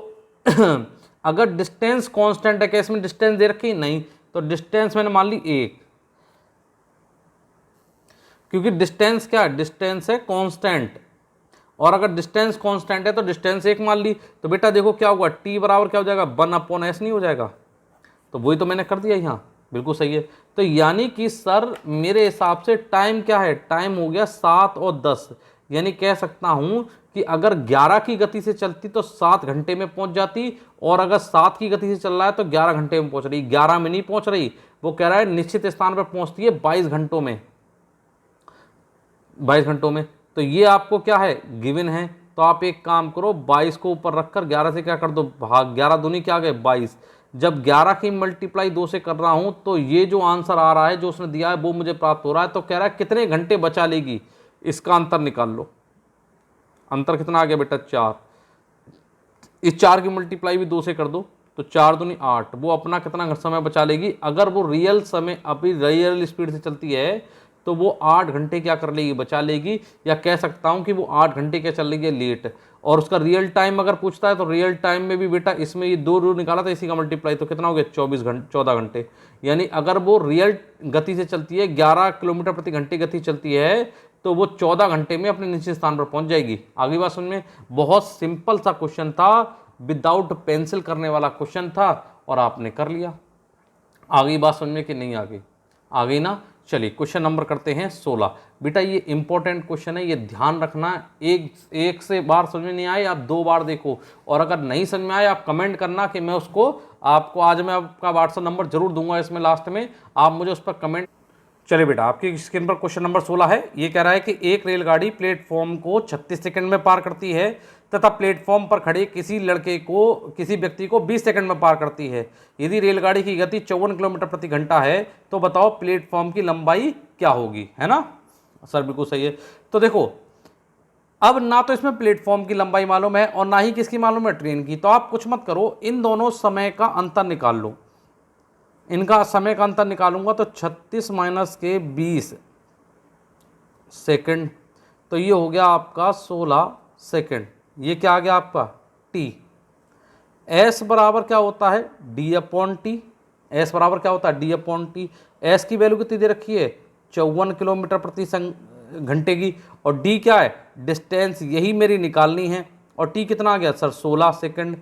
अगर डिस्टेंस कांस्टेंट है, केस में डिस्टेंस दे रखी नहीं, तो डिस्टेंस मैंने मान ली 1, क्योंकि डिस्टेंस क्या है, डिस्टेंस है कांस्टेंट, और अगर डिस्टेंस कांस्टेंट है तो डिस्टेंस 1 मान ली। तो बेटा देखो क्या होगा, T बराबर क्या हो जाएगा, 1/S नहीं हो जाएगा। तो वही तो मैंने कर दिया यहाँ, बिल्कुल सही है। तो यानी कि सर मेरे हिसाब से टाइम क्या है, टाइम हो गया 7 और 10, यानी कह सकता हूं कि अगर 11 की गति से चलती तो 7 घंटे में पहुंच जाती, और अगर 7 की गति से चल रहा है तो 11 घंटे में पहुंच रही। 11 में नहीं पहुंच रही, वो कह रहा है निश्चित स्थान पर पहुंचती है 22 घंटों में, 22 घंटों में। तो ये आपको क्या है, गिवन है। तो आप एक काम करो, 22 को ऊपर रखकर 11 से क्या कर दो भाग, 11 दूनी क्या आ गए 22। जब 11 की मल्टीप्लाई 2 से कर रहा हूं तो ये जो आंसर आ रहा है, जो उसने दिया है वो मुझे प्राप्त हो रहा है। तो कह रहा है कितने घंटे बचा लेगी, इसका अंतर निकाल लो। अंतर कितना आ गया बेटा, 4। इस 4 की मल्टीप्लाई भी 2 से कर दो, तो 4 दूनी 8। वो अपना कितना समय बचा लेगी, अगर वो रियल समय अभी रियल स्पीड से चलती है तो वो 8 घंटे क्या कर लेगी, बचा लेगी। या कह सकता हूं कि वो 8 घंटे क्या चल रही है, लेट। और उसका रियल टाइम अगर पूछता है तो रियल टाइम में भी बेटा इसमें ये 2 निकाला था, इसी का मल्टीप्लाई, तो कितना हो गया 14 घंटे। यानी अगर वो रियल गति से चलती है, 11 किलोमीटर प्रति घंटे गति चलती है, तो वो 14 घंटे में अपने निश्चित स्थान पर पहुंच जाएगी। आगे बात समझ में, बहुत सिंपल सा क्वेश्चन था, विदाउट पेंसिल करने वाला क्वेश्चन था, और आपने कर लिया। आगे बात समझ में कि नहीं आ गई, आ गई ना। चलिए क्वेश्चन नंबर करते हैं 16। बेटा ये इंपॉर्टेंट क्वेश्चन है, ये ध्यान रखना। एक से बार समझ में नहीं आए आप 2 बार देखो, और अगर नहीं समझ में आए आप कमेंट करना कि मैं उसको आपको, आज मैं आपका व्हाट्सएप नंबर जरूर दूंगा इसमें लास्ट में, आप मुझे उस पर कमेंट। चलिए बेटा आपकी स्क्रीन पर क्वेश्चन नंबर 16 है। ये कह रहा है कि एक रेलगाड़ी प्लेटफॉर्म को 36 सेकंड में पार करती है तथा प्लेटफॉर्म पर खड़े किसी व्यक्ति को 20 सेकंड में पार करती है। यदि रेलगाड़ी की गति 54 किलोमीटर प्रति घंटा है तो बताओ प्लेटफॉर्म की लंबाई क्या होगी, है ना सर, बिल्कुल सही है। तो देखो अब ना तो इसमें प्लेटफॉर्म की लंबाई मालूम है और ना ही किसकी मालूम है, ट्रेन की। तो आप कुछ मत करो, इन दोनों समय का अंतर निकाल लो। इनका समय का अंतर निकालूंगा तो 36 माइनस के 20 सेकंड, तो ये हो गया आपका 16 सेकंड। ये क्या आ गया आपका टी। एस बराबर क्या होता है, D/T। एस बराबर क्या होता है, D/T। एस की वैल्यू कितनी दे रखी है, 54 किलोमीटर प्रति घंटे की, और डी क्या है, डिस्टेंस, यही मेरी निकालनी है। और टी कितना आ गया सर, 16 सेकंड।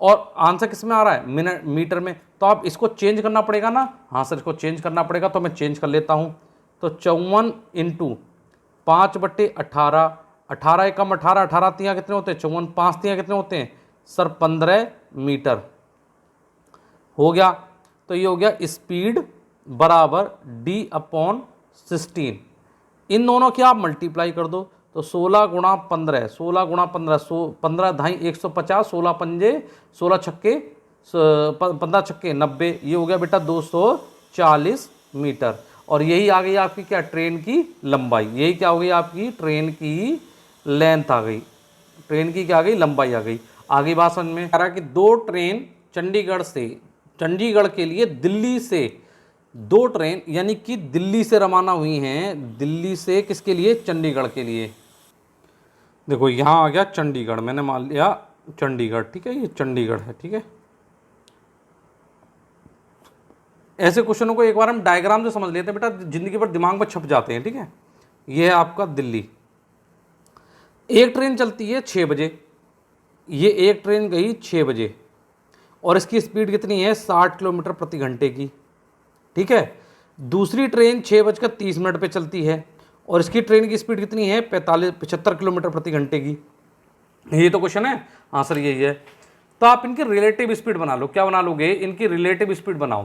और आंसर किस में आ रहा है, मिनट मीटर में। तो आप इसको चेंज करना पड़ेगा ना, हाँ सर इसको चेंज करना पड़ेगा, तो मैं चेंज कर लेता हूँ। तो 54 इंटू 5/18, 18 एकम 18, 18 तियाँ कितने होते हैं 54, 5 तियाँ कितने होते हैं सर 15 मीटर हो गया। तो ये हो गया स्पीड बराबर D/16। इन दोनों की आप मल्टीप्लाई कर दो, तो 16 गुणा 15, 16 गुणा 15, 15 ढाई 150, 16 पंजे 16 छक्के 15 छक्के 90, ये हो गया बेटा 240 मीटर। और यही आ गई आपकी क्या, ट्रेन की लंबाई। यही क्या हो गई आपकी, ट्रेन की लेंथ आ गई, ट्रेन की क्या आ गई, लंबाई आ गई। आगे बात समझ में आ रहा है कि 2 ट्रेन चंडीगढ़ के लिए दिल्ली से 2 ट्रेन यानी कि दिल्ली से रवाना हुई हैं, दिल्ली से किसके लिए, चंडीगढ़ के लिए। देखो यहाँ आ गया चंडीगढ़, मैंने मान लिया चंडीगढ़, ठीक है, ये चंडीगढ़ है, ठीक है। ऐसे क्वेश्चनों को एक बार हम डायग्राम से समझ लेते हैं बेटा, जिंदगी भर दिमाग में छप जाते हैं, ठीक है। ये है आपका दिल्ली, एक ट्रेन चलती है 6 बजे, ये एक ट्रेन गई 6 बजे और इसकी स्पीड कितनी है 60 किलोमीटर प्रति घंटे की, ठीक है। दूसरी ट्रेन 6:30 पे चलती है और इसकी ट्रेन की स्पीड कितनी है 75 किलोमीटर प्रति घंटे की। ये तो क्वेश्चन है, हाँ सर यही है। तो आप इनकी रिलेटिव स्पीड बना लो, क्या बना लोगे, इनकी रिलेटिव स्पीड बनाओ,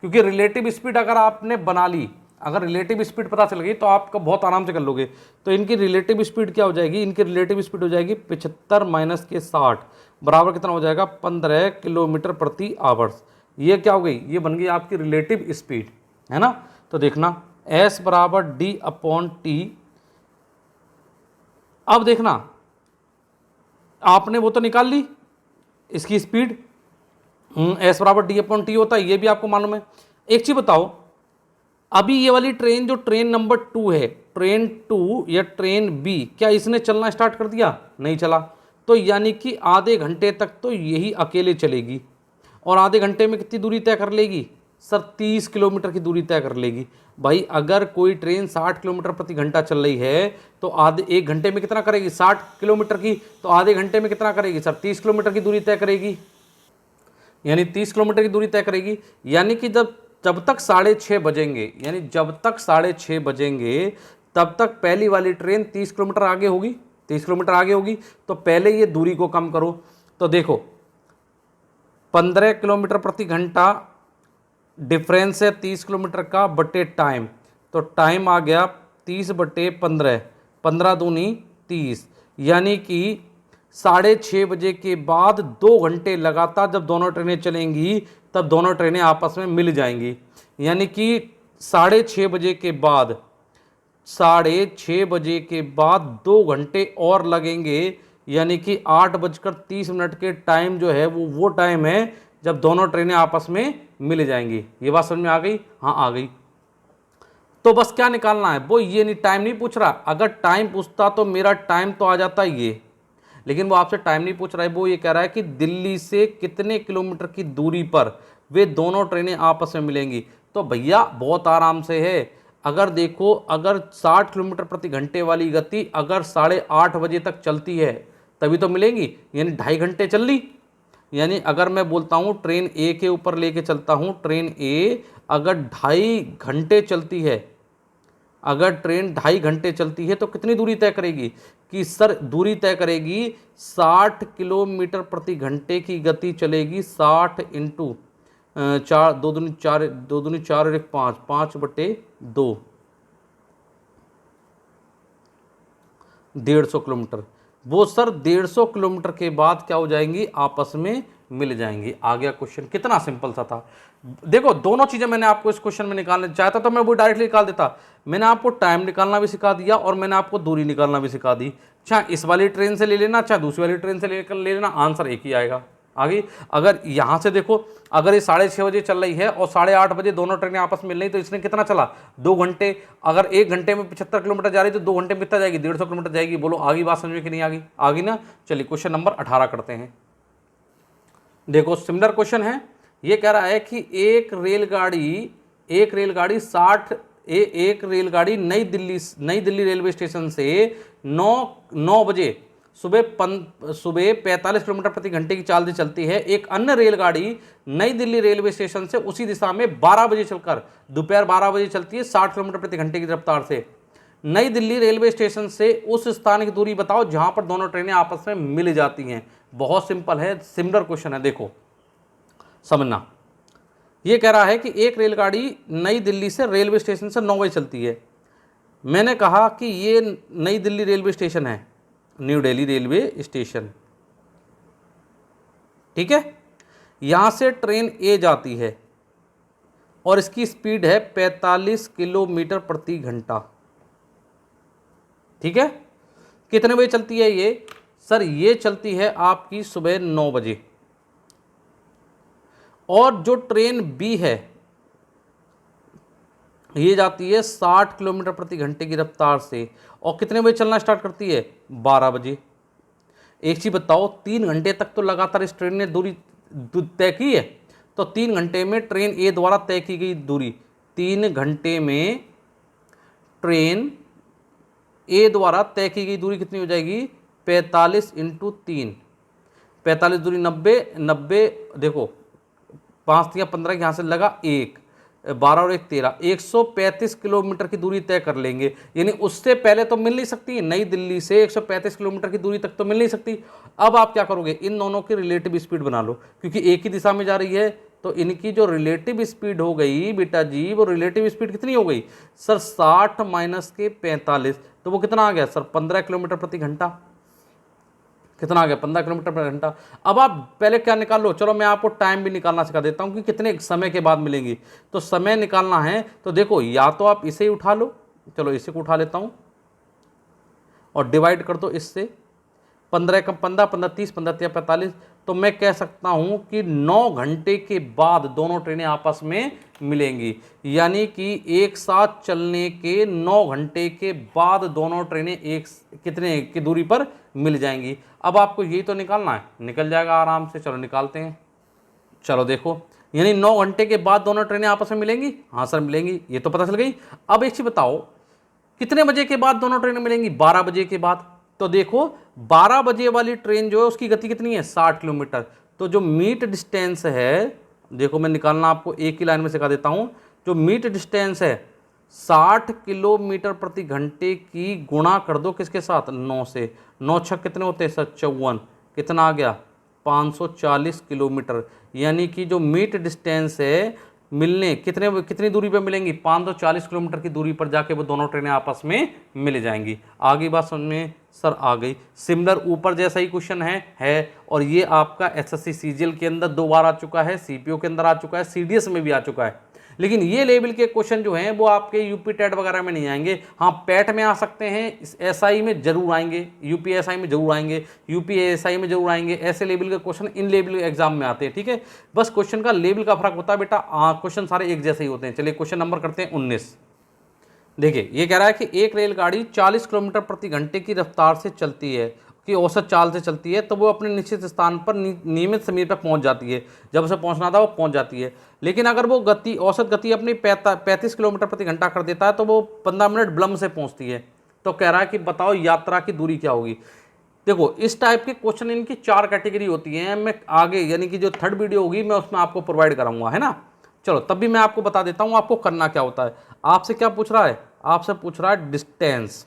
क्योंकि रिलेटिव स्पीड अगर आपने बना ली अगर रिलेटिव स्पीड पता चल गई तो आप बहुत आराम से कर लोगे। तो इनकी रिलेटिव स्पीड क्या हो जाएगी, इनकी रिलेटिव स्पीड हो जाएगी 75 माइनस के 60 बराबर कितना हो जाएगा 15 किलोमीटर प्रति आवर्स। ये क्या हो गई, ये बन गई आपकी रिलेटिव स्पीड, है ना। तो देखना S बराबर D अपॉन टी। अब देखना आपने वो तो निकाल ली इसकी स्पीड, S बराबर D अपॉन टी होता है, ये भी आपको मालूम है। एक चीज बताओ, अभी ये वाली ट्रेन जो ट्रेन नंबर 2 है, ट्रेन 2 या ट्रेन बी, क्या इसने चलना स्टार्ट कर दिया? नहीं चला। तो यानी कि आधे घंटे तक तो यही अकेले चलेगी, और आधे घंटे में कितनी दूरी तय कर लेगी सर? 30 किलोमीटर की दूरी तय कर लेगी। भाई अगर कोई ट्रेन 60 किलोमीटर प्रति घंटा चल रही है तो आधे एक घंटे में कितना करेगी? 60 किलोमीटर की, तो आधे घंटे में कितना करेगी सर? 30 किलोमीटर की दूरी तय करेगी, यानी 30 किलोमीटर की दूरी तय करेगी। यानी कि जब तक 6:30 बजेंगे, यानी जब तक 6:30 बजेंगे तब तक पहली वाली ट्रेन 30 किलोमीटर आगे होगी, 30 किलोमीटर आगे होगी। तो पहले ये दूरी को कम करो, तो देखो 15 किलोमीटर प्रति घंटा डिफरेंस है 30 किलोमीटर का बटे टाइम, तो टाइम आ गया 30/15, 15 दूनी 30, यानी कि 6:30 बजे के बाद 2 घंटे लगातार जब दोनों ट्रेनें चलेंगी तब दोनों ट्रेनें आपस में मिल जाएंगी। यानी कि 6:30 बजे के बाद, 6:30 बजे के बाद 2 घंटे और लगेंगे, यानी कि 8:30 के टाइम जो है वो टाइम है जब दोनों ट्रेनें आपस में मिल जाएंगी। ये बात समझ में आ गई? हाँ आ गई। तो बस क्या निकालना है, वो ये नहीं, टाइम नहीं पूछ रहा। अगर टाइम पूछता तो मेरा टाइम तो आ जाता ये, लेकिन वो आपसे टाइम नहीं पूछ रहा है, वो ये कह रहा है कि दिल्ली से कितने किलोमीटर की दूरी पर वे दोनों ट्रेनें आपस में मिलेंगी। तो भैया बहुत आराम से है, अगर देखो, अगर 60 किलोमीटर प्रति घंटे वाली गति अगर 8:30 बजे तक चलती है तभी तो मिलेंगी, यानी 2.5 घंटे चल ली। यानी अगर मैं बोलता हूँ ट्रेन ए के ऊपर लेके चलता हूँ, ट्रेन ए अगर 2.5 घंटे चलती है, अगर ट्रेन 2.5 घंटे चलती है तो कितनी दूरी तय करेगी? कि सर दूरी तय करेगी 60 किलोमीटर प्रति घंटे की गति चलेगी, 60 इंटू 4, 2 दूनी 4, 2 दूनी 4 और 1 5, 5/2, 150 किलोमीटर। वो सर 150 किलोमीटर के बाद क्या हो जाएंगी? आपस में मिल जाएंगी। आ गया क्वेश्चन, कितना सिंपल सा था। देखो दोनों चीजें मैंने आपको इस क्वेश्चन में निकालना चाहता तो मैं वो डायरेक्टली निकाल देता। मैंने आपको टाइम निकालना भी सिखा दिया और मैंने आपको दूरी निकालना भी सिखा दी। चाहे इस वाली ट्रेन से ले लेना, चाहे दूसरी वाली ट्रेन से ले लेना, आंसर एक ही आएगा। आगे अगर यहाँ से देखो, अगर ये 6:30 बजे चल रही है और 8:30 बजे दोनों ट्रेनें आपस में मिल रही, तो इसने कितना चला? 2 घंटे। अगर 1 घंटे में 75 किलोमीटर जा रही तो 2 घंटे में कितना जाएगी? 150 किलोमीटर जाएगी। बोलो आगे बात समझ में कि नहीं आगी? आगी ना। चलिए क्वेश्चन नंबर 18 करते हैं। देखो सिमिलर क्वेश्चन है, ये कह रहा है कि एक रेलगाड़ी नई दिल्ली रेलवे स्टेशन से 9 बजे सुबह 45 किलोमीटर प्रति घंटे की चाल से चलती है। एक अन्य रेलगाड़ी नई दिल्ली रेलवे स्टेशन से उसी दिशा में 12 बजे चलकर दोपहर 12 बजे चलती है 60 किलोमीटर प्रति घंटे की रफ्तार से। नई दिल्ली रेलवे स्टेशन से उस स्थान की दूरी बताओ जहां पर दोनों ट्रेनें आपस में मिल जाती हैं। बहुत सिंपल है, सिमिलर क्वेश्चन है, देखो समझना। यह कह रहा है कि एक रेलगाड़ी नई दिल्ली से रेलवे स्टेशन से 9 बजे चलती है। मैंने कहा कि ये नई दिल्ली रेलवे स्टेशन है, न्यू दिल्ली रेलवे स्टेशन, ठीक है। यहां से ट्रेन ए जाती है और इसकी स्पीड है 45 किलोमीटर प्रति घंटा, ठीक है। कितने बजे चलती है ये? सर ये चलती है आपकी सुबह 9 बजे। और जो ट्रेन बी है ये जाती है 60 किलोमीटर प्रति घंटे की रफ्तार से और कितने बजे चलना स्टार्ट करती है? 12 बजे। एक चीज बताओ, 3 घंटे तक तो लगातार इस ट्रेन ने दूरी तय की है, तो 3 घंटे में ट्रेन ए द्वारा तय की गई दूरी, 3 घंटे में ट्रेन ए द्वारा तय की गई दूरी कितनी हो जाएगी? 45 इंटू 3, 45 दूरी 90, देखो 5 या 15 यहाँ से लगा 1, 12 और 1 13, 135 किलोमीटर की दूरी तय कर लेंगे। यानी उससे पहले तो मिल नहीं सकती, नई दिल्ली से 135 किलोमीटर की दूरी तक तो मिल नहीं सकती। अब आप क्या करोगे? इन दोनों की रिलेटिव स्पीड बना लो, क्योंकि एक ही दिशा में जा रही है, तो इनकी जो रिलेटिव स्पीड हो गई बेटा जी, वो रिलेटिव स्पीड कितनी हो गई सर 60 माइनस के 45, तो वो कितना आ गया सर 15 किलोमीटर प्रति घंटा। कितना आ गया 15 किलोमीटर प्रति घंटा। अब आप पहले क्या निकाल लो, चलो मैं आपको टाइम भी निकालना सिखा देता हूं कि कितने समय के बाद मिलेंगी। तो समय निकालना है तो देखो, या तो आप इसे ही उठा लो, चलो इसे को उठा लेता हूं और डिवाइड कर दो इससे, 15 कम 15, 15 30, 15 3 45, तो मैं कह सकता हूं कि 9 घंटे के बाद दोनों ट्रेनें आपस में मिलेंगी। यानी कि एक साथ चलने के 9 घंटे के बाद दोनों ट्रेनें एक कितने की दूरी पर मिल जाएंगी। अब आपको यही तो निकालना है, निकल जाएगा आराम से, चलो निकालते हैं। चलो देखो, यानी 9 घंटे के बाद दोनों ट्रेनें आपस में मिलेंगी, हाँ सर मिलेंगी, ये तो पता चल गई। अब एक चीज बताओ, कितने बजे के बाद दोनों ट्रेनें मिलेंगी, 12 बजे के बाद। तो देखो 12 बजे वाली ट्रेन जो है उसकी गति कितनी है 60 किलोमीटर। तो जो मीट डिस्टेंस है, देखो मैं निकालना आपको एक ही लाइन में सिखा देता हूं, जो मीट डिस्टेंस है 60 किलोमीटर प्रति घंटे की गुणा कर दो किसके साथ 9 से, 9 छक कितने होते हैं सर 54, कितना आ गया 540 किलोमीटर। यानी कि जो मीट डिस्टेंस है मिलने कितनी दूरी पर मिलेंगी 540 किलोमीटर की दूरी पर जाके वो दोनों ट्रेनें आपस में मिल जाएंगी। आगे बात समझ में सर आ गई। सिमिलर ऊपर जैसा ही क्वेश्चन है और ये आपका एसएससी सीजीएल के अंदर 2 बार आ चुका है, सीपीओ के अंदर आ चुका है, सीडीएस में भी आ चुका है। लेकिन ये लेवल के क्वेश्चन जो हैं वो आपके यूपी टेट वगैरह में नहीं आएंगे, हाँ पैट में आ सकते हैं, एसआई में जरूर आएंगे, यूपी एसआई में जरूर आएंगे, यूपी एसआई में जरूर आएंगे। ऐसे लेवल के क्वेश्चन इन लेवल एग्जाम में आते हैं, ठीक है। बस क्वेश्चन का लेवल का फर्क होता है बेटा, क्वेश्चन सारे एक जैसे ही होते हैं। चलिए क्वेश्चन नंबर करते हैं 19। देखिए ये कह रहा है कि एक रेलगाड़ी 40 किलोमीटर प्रति घंटे की रफ्तार से चलती है, कि औसत चाल से चलती है, तो वो अपने निश्चित स्थान पर नियमित समय पर पहुंच जाती है, जब उसे पहुंचना था वो पहुंच जाती है। लेकिन अगर वो गति औसत गति अपनी 35 किलोमीटर प्रति घंटा कर देता है तो वो 15 मिनट विलंब से पहुंचती है। तो कह रहा है कि बताओ यात्रा की दूरी क्या होगी। देखो इस टाइप के क्वेश्चन इनकी 4 कैटेगरी होती हैं, मैं आगे यानी कि जो थर्ड वीडियो होगी मैं उसमें आपको प्रोवाइड कराऊंगा, है ना। चलो तब भी मैं आपको बता देता हूँ आपको करना क्या होता है। आपसे क्या पूछ रहा है, आपसे पूछ रहा है डिस्टेंस,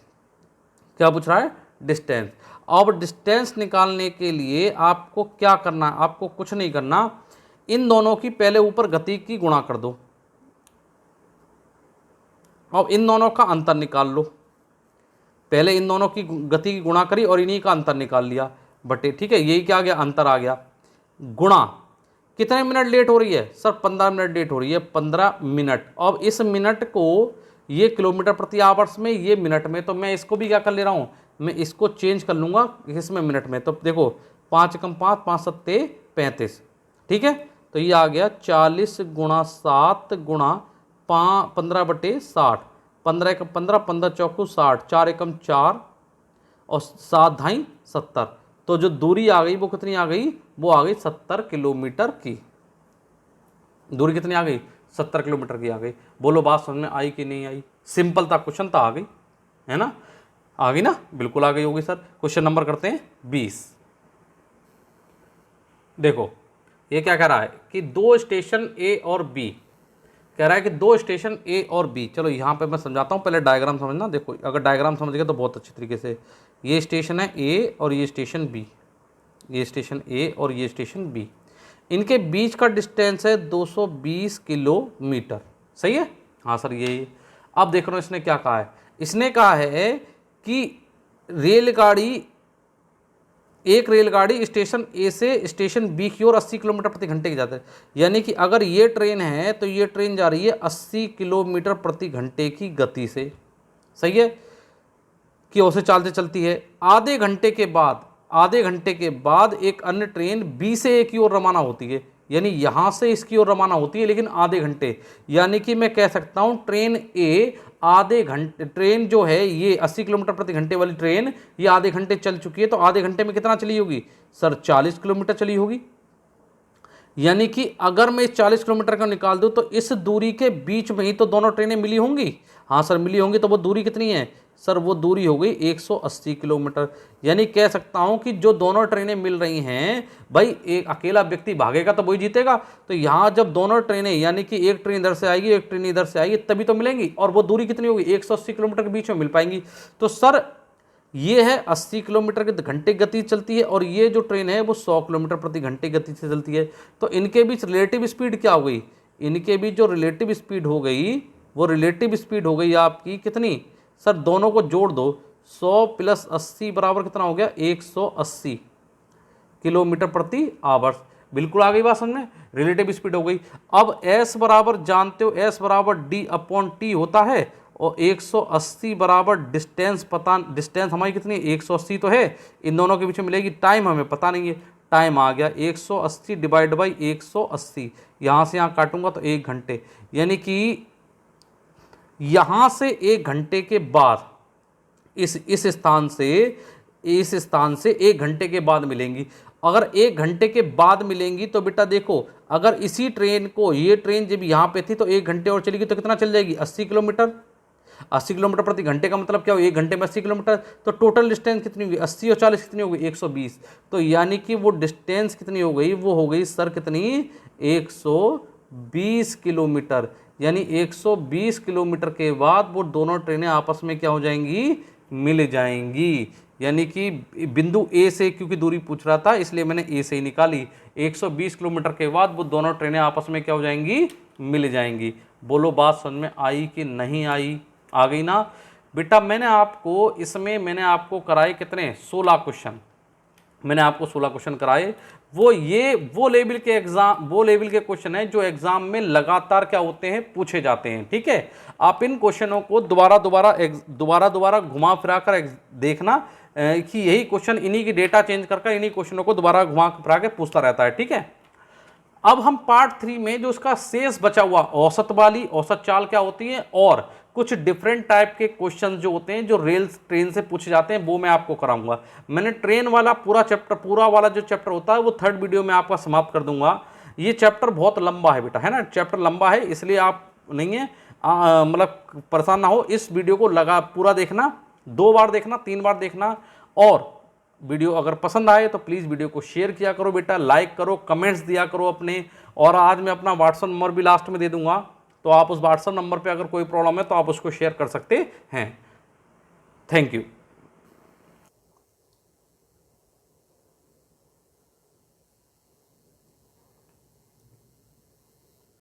क्या पूछ रहा है डिस्टेंस। अब डिस्टेंस निकालने के लिए आपको क्या करना है, आपको कुछ नहीं करना, इन दोनों की पहले ऊपर गति की गुणा कर दो, अब इन दोनों का अंतर निकाल लो। पहले इन दोनों की गति की गुणा करी और इन्हीं का अंतर निकाल लिया बटे, ठीक है, यही क्या आ गया अंतर आ गया। गुणा कितने मिनट लेट हो रही है सर 15 मिनट लेट हो रही है, 15 मिनट। अब इस मिनट को ये किलोमीटर प्रति आवर्स में, ये मिनट में, तो मैं इसको भी क्या कर ले रहा हूँ, मैं इसको चेंज कर लूँगा इसमें मिनट में। तो देखो 5 कम 5, 5 सत्ते 35, ठीक है। तो ये आ गया 40 गुणा 7 गुणा 15 बटे 60, 15 एकम 15, 15 चौकू 60, 4 एकम 4 और 7 ढाई 70। तो जो दूरी आ गई वो कितनी आ गई, वो आ गई 70 किलोमीटर की। दूरी कितनी आ गई 70 किलोमीटर की आ गई। बोलो बात समझ में आई कि नहीं आई। सिंपल था क्वेश्चन, था आ गई, है ना, आ गई ना, बिल्कुल आ गई होगी सर। क्वेश्चन नंबर करते हैं 20। देखो ये क्या कह रहा है कि 2 स्टेशन ए और बी, कह रहा है कि 2 स्टेशन ए और बी। चलो यहाँ पे मैं समझाता हूँ, पहले डायग्राम समझना। देखो अगर डायग्राम समझ गए तो बहुत अच्छी तरीके से, ये स्टेशन है ए और ये स्टेशन बी, ये स्टेशन ए और ये स्टेशन बी, इनके बीच का डिस्टेंस है 220 किलोमीटर, सही है, हाँ सर यही। अब देख रहे हो इसने क्या कहा है, इसने कहा है कि एक रेलगाड़ी स्टेशन ए से स्टेशन बी की ओर 80 किलोमीटर प्रति घंटे की जाती है। यानी कि अगर ये ट्रेन है तो ये ट्रेन जा रही है 80 किलोमीटर प्रति घंटे की गति से, सही है, कि उसे चाल से चलती है। आधे घंटे के बाद एक अन्य ट्रेन बी से ए की ओर रवाना होती है, यानी यहाँ से इसकी ओर रवाना होती है, लेकिन आधे घंटे। यानी कि मैं कह सकता हूँ ट्रेन ए आधे घंटे, ट्रेन जो है ये 80 किलोमीटर प्रति घंटे वाली ट्रेन ये आधे घंटे चल चुकी है, तो आधे घंटे में कितना चली होगी सर 40 किलोमीटर चली होगी। यानी कि अगर मैं 40 किलोमीटर का निकाल दूं तो इस दूरी के बीच में ही तो दोनों ट्रेनें मिली होंगी, हाँ सर मिली होंगी। तो वो दूरी कितनी है सर, वो दूरी हो गई 180 किलोमीटर। यानी कह सकता हूं कि जो दोनों ट्रेनें मिल रही हैं, भाई एक अकेला व्यक्ति भागेगा तो वही जीतेगा। तो यहाँ जब दोनों ट्रेनें, यानी कि एक ट्रेन इधर से आएगी एक ट्रेन इधर से आएगी, तभी तो मिलेंगी, और वो दूरी कितनी होगी 180 किलोमीटर के बीच में मिल पाएंगी। तो सर ये है 80 किलोमीटर के घंटे गति चलती है, और ये जो ट्रेन है वो 100 किलोमीटर प्रति घंटे गति से चलती है। तो इनके बीच रिलेटिव स्पीड क्या हो गई, इनके बीच जो रिलेटिव स्पीड हो गई वो रिलेटिव स्पीड हो गई आपकी कितनी सर, दोनों को जोड़ दो, 100 प्लस 80 बराबर कितना हो गया, 180 किलोमीटर प्रति आवर्स। बिल्कुल आ गई बात समझ में, रिलेटिव स्पीड हो गई। अब s बराबर जानते हो, s बराबर d अपॉन टी होता है, और 180 बराबर डिस्टेंस, पता डिस्टेंस हमारी कितनी है, 180 तो है, इन दोनों के बीच में मिलेगी, टाइम हमें पता नहीं है, टाइम आ गया 180 डिवाइड बाई 180, यहाँ से यहाँ काटूंगा तो 1 घंटे, यानी कि यहाँ से 1 घंटे के बाद इस स्थान से 1 घंटे के बाद मिलेंगी। अगर 1 घंटे के बाद मिलेंगी तो बेटा देखो, अगर इसी ट्रेन को, ये ट्रेन जब यहाँ पे थी तो 1 घंटे और चलेगी तो कितना चल जाएगी, 80 किलोमीटर। 80 किलोमीटर प्रति घंटे का मतलब क्या हो, 1 घंटे में 80 किलोमीटर, तो टोटल डिस्टेंस कितनी होगी, 80 और 40 कितनी होगी, 120। तो यानी कि वो डिस्टेंस कितनी हो गई, वो हो गई सर कितनी, 120 किलोमीटर। यानी 120 किलोमीटर के बाद वो दोनों ट्रेनें आपस में क्या हो जाएंगी, मिल जाएंगी। यानी कि बिंदु ए से, क्योंकि दूरी पूछ रहा था इसलिए मैंने ए से ही निकाली, 120 किलोमीटर के बाद वो दोनों ट्रेनें आपस में क्या हो जाएंगी, मिल जाएंगी। बोलो बात समझ में आई कि नहीं आई, आ गई ना बेटा। मैंने आपको कराए कितने, 16 क्वेश्चन, मैंने आपको 16 क्वेश्चन कराए। वो लेवल के क्वेश्चन है जो एग्जाम में लगातार क्या होते हैं, पूछे जाते हैं। ठीक है, आप इन क्वेश्चनों को दोबारा घुमा फिरा कर देखना कि यही क्वेश्चन, इन्हीं की डेटा चेंज करके इन्हीं क्वेश्चनों को दोबारा घुमा फिरा के पूछता रहता है। ठीक है, अब हम पार्ट 3 में जो उसका शेष बचा हुआ औसत चाल क्या होती है, और कुछ डिफरेंट टाइप के क्वेश्चन जो होते हैं जो ट्रेन से पूछे जाते हैं, वो मैं आपको कराऊंगा। मैंने ट्रेन वाला पूरा वाला जो चैप्टर होता है वो 3rd वीडियो में आपका समाप्त कर दूंगा। ये चैप्टर बहुत लंबा है बेटा, है ना, चैप्टर लंबा है, इसलिए आप नहीं है मतलब परेशान ना हो, इस वीडियो को पूरा देखना, 2 बार देखना, 3 बार देखना। और वीडियो अगर पसंद आए तो प्लीज़ वीडियो को शेयर किया करो बेटा, लाइक करो, कमेंट्स दिया करो अपने। और आज मैं अपना व्हाट्सएप नंबर भी लास्ट में दे दूंगा, तो आप उस व्हाट्सएप नंबर पे अगर कोई प्रॉब्लम है तो आप उसको शेयर कर सकते हैं। Thank you.